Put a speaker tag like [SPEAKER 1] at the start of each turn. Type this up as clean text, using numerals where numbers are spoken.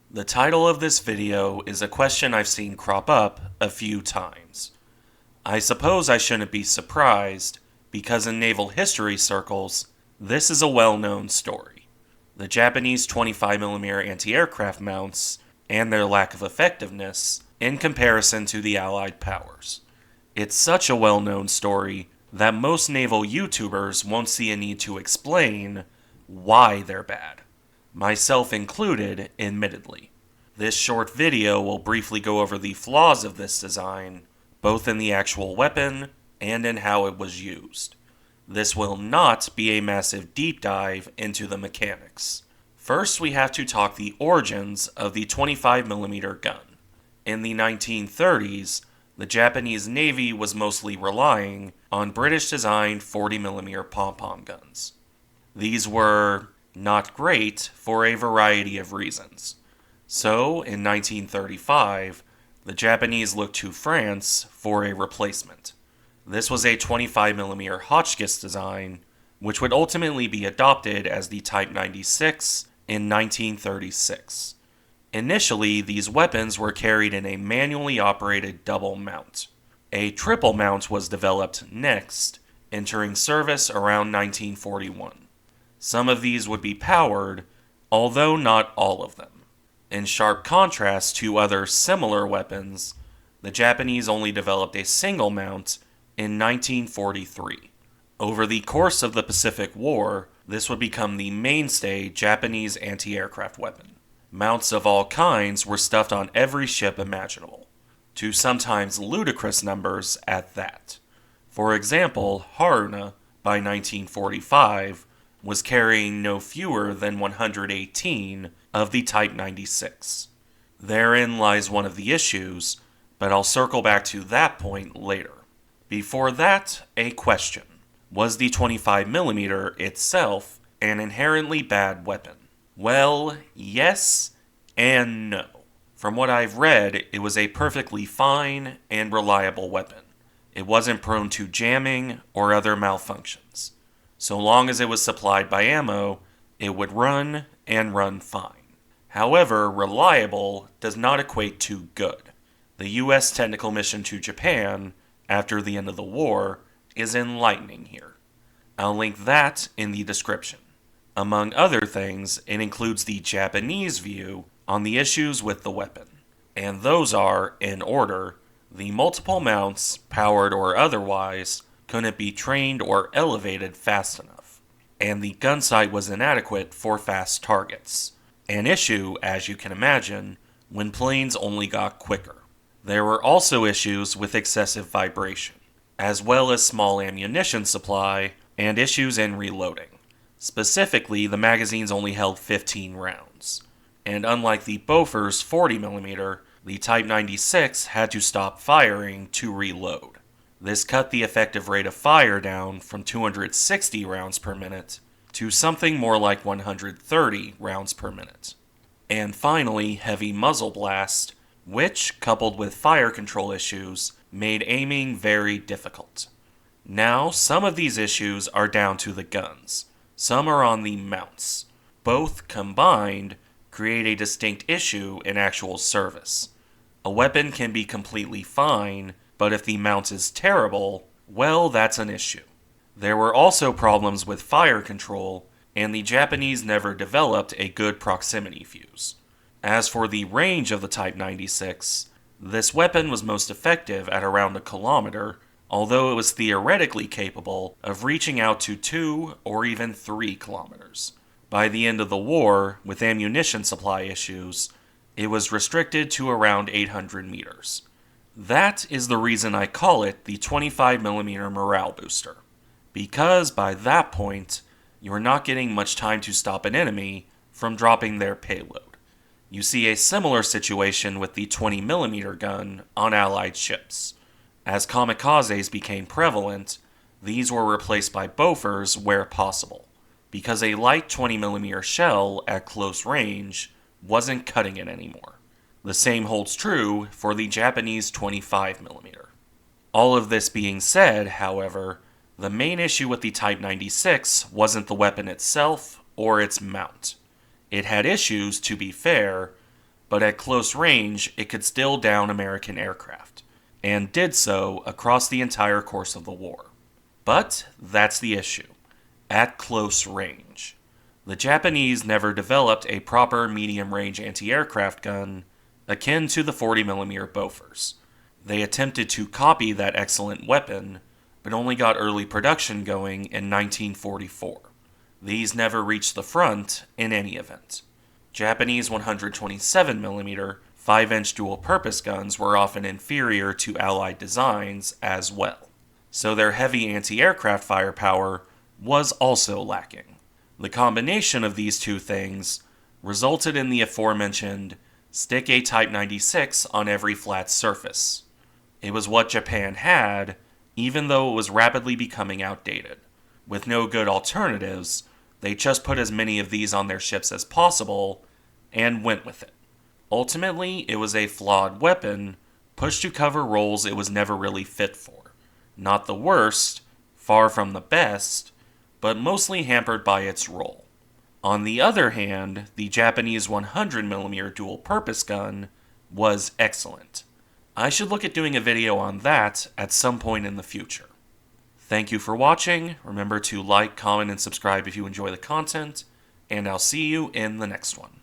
[SPEAKER 1] The title of this video is a question I've seen crop up a few times. I suppose I shouldn't be surprised, because in naval history circles, this is a well-known story. The Japanese 25mm anti-aircraft mounts and their lack of effectiveness in comparison to the Allied powers. It's such a well-known story that most naval YouTubers won't see a need to explain why they're bad. Myself included, admittedly. This short video will briefly go over the flaws of this design, both in the actual weapon and in how it was used. This will not be a massive deep dive into the mechanics. First, we have to talk the origins of the 25mm gun. In the 1930s, the Japanese Navy was mostly relying on British-designed 40mm pom-pom guns. These were not great for a variety of reasons. So, in 1935, the Japanese looked to France for a replacement. This was a 25mm Hotchkiss design, which would ultimately be adopted as the Type 96 in 1936. Initially, these weapons were carried in a manually operated double mount. A triple mount was developed next, entering service around 1941. Some of these would be powered, although not all of them. In sharp contrast to other similar weapons, the Japanese only developed a single mount in 1943. Over the course of the Pacific War, this would become the mainstay Japanese anti-aircraft weapon. Mounts of all kinds were stuffed on every ship imaginable, to sometimes ludicrous numbers at that. For example, Haruna, by 1945, was carrying no fewer than 118 of the Type 96. Therein lies one of the issues, but I'll circle back to that point later. Before that, a question. Was the 25mm itself an inherently bad weapon? Well, yes and no. From what I've read, it was a perfectly fine and reliable weapon. It wasn't prone to jamming or other malfunctions. So long as it was supplied by ammo, it would run and run fine. However, reliable does not equate to good. The US technical mission to Japan, after the end of the war, is enlightening here. I'll link that in the description. Among other things, it includes the Japanese view on the issues with the weapon. And those are, in order, the multiple mounts, powered or otherwise, couldn't be trained or elevated fast enough, and the gun sight was inadequate for fast targets. An issue, as you can imagine, when planes only got quicker. There were also issues with excessive vibration, as well as small ammunition supply and issues in reloading. Specifically, the magazines only held 15 rounds, and unlike the Bofors 40mm, the Type 96 had to stop firing to reload. This cut the effective rate of fire down from 260 rounds per minute to something more like 130 rounds per minute. And finally, heavy muzzle blast, which, coupled with fire control issues, made aiming very difficult. Now, some of these issues are down to the guns. Some are on the mounts. Both combined create a distinct issue in actual service. A weapon can be completely fine, but if the mount is terrible, well, that's an issue. There were also problems with fire control, and the Japanese never developed a good proximity fuse. As for the range of the Type 96, this weapon was most effective at around a kilometer, although it was theoretically capable of reaching out to 2 or even 3 kilometers. By the end of the war, with ammunition supply issues, it was restricted to around 800 meters. That is the reason I call it the 25mm morale booster. Because by that point, you're not getting much time to stop an enemy from dropping their payload. You see a similar situation with the 20mm gun on Allied ships. As kamikazes became prevalent, these were replaced by Bofors where possible, because a light 20mm shell at close range wasn't cutting it anymore. The same holds true for the Japanese 25mm. All of this being said, however, the main issue with the Type 96 wasn't the weapon itself or its mount. It had issues, to be fair, but at close range it could still down American aircraft, and did so across the entire course of the war. But that's the issue. At close range. The Japanese never developed a proper medium-range anti-aircraft gun akin to the 40mm Bofors. They attempted to copy that excellent weapon, but only got early production going in 1944. These never reached the front in any event. Japanese 127mm 5-inch dual-purpose guns were often inferior to Allied designs as well, so their heavy anti-aircraft firepower was also lacking. The combination of these two things resulted in the aforementioned stick a Type 96 on every flat surface. It was what Japan had, even though it was rapidly becoming outdated. With no good alternatives, they just put as many of these on their ships as possible and went with it. Ultimately, it was a flawed weapon, pushed to cover roles it was never really fit for. Not the worst, far from the best, but mostly hampered by its role. On the other hand, the Japanese 100mm dual-purpose gun was excellent. I should look at doing a video on that at some point in the future. Thank you for watching. Remember to like, comment, and subscribe if you enjoy the content, and I'll see you in the next one.